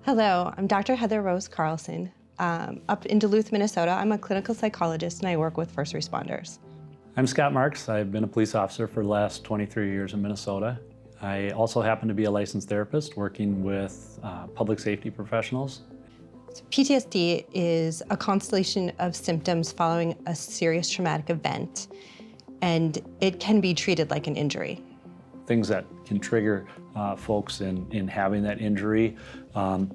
Hello, I'm Dr. Heather Rose Carlson. Up in Duluth, Minnesota. I'm a clinical psychologist and I work with first responders. I'm Scott Marks. I've been a police officer for the last 23 years in Minnesota. I also happen to be a licensed therapist working with public safety professionals. So PTSD is a constellation of symptoms following a serious traumatic event, and it can be treated like an injury. Things that can trigger folks in having that injury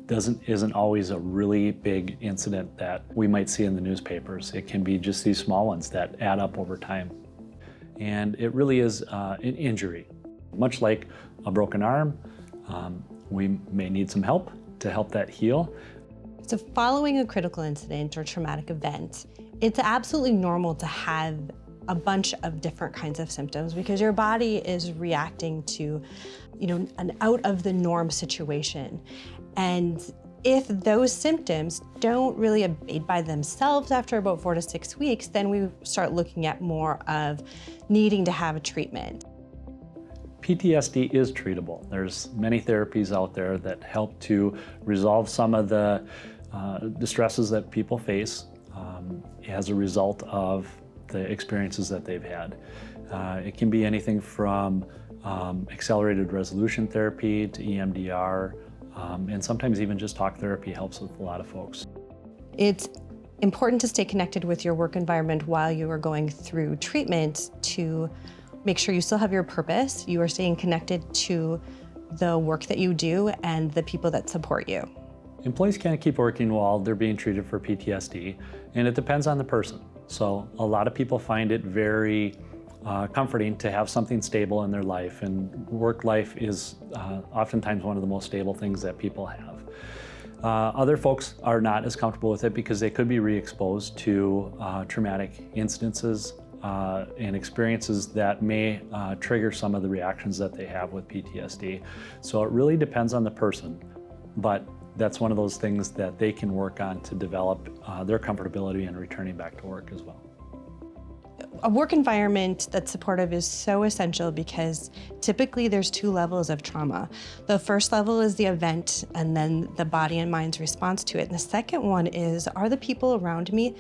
isn't always a really big incident that we might see in the newspapers. It can be just these small ones that add up over time. And it really is an injury. Much like a broken arm, we may need some help to help that heal. So following a critical incident or traumatic event, it's absolutely normal to have a bunch of different kinds of symptoms because your body is reacting to, an out of the norm situation. And if those symptoms don't really abate by themselves after about 4 to 6 weeks, then we start looking at more of needing to have a treatment. PTSD is treatable. There's many therapies out there that help to resolve some of the distresses that people face as a result of the experiences that they've had. It can be anything from accelerated resolution therapy to EMDR, and sometimes even just talk therapy helps with a lot of folks. It's important to stay connected with your work environment while you are going through treatment to make sure you still have your purpose, you are staying connected to the work that you do and the people that support you. Employees can't keep working while they're being treated for PTSD, and it depends on the person. So a lot of people find it very comforting to have something stable in their life, and work life is oftentimes one of the most stable things that people have. Other folks are not as comfortable with it because they could be re-exposed to traumatic incidences and experiences that may trigger some of the reactions that they have with PTSD. So it really depends on the person, but that's one of those things that they can work on to develop their comfortability in returning back to work as well. A work environment that's supportive is so essential because typically there's 2 levels of trauma. The first level is the event and then the body and mind's response to it. And the second one is, are the people around me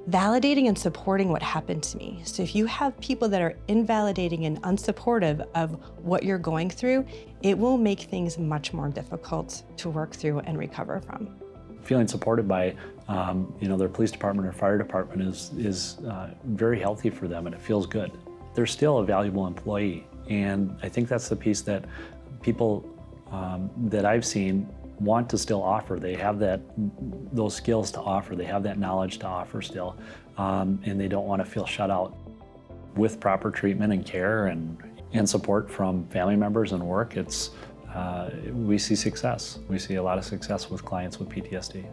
validating and supporting what happened to me? So if you have people that are invalidating and unsupportive of what you're going through, it will make things much more difficult to work through and recover from. Feeling supported by their police department or fire department is very healthy for them, and it feels good. They're still a valuable employee, and I think that's the piece that people that I've seen want to still offer. They have those skills to offer. They have that knowledge to offer still, and they don't want to feel shut out. With proper treatment and care and support from family members and work, we see success. We see a lot of success with clients with PTSD.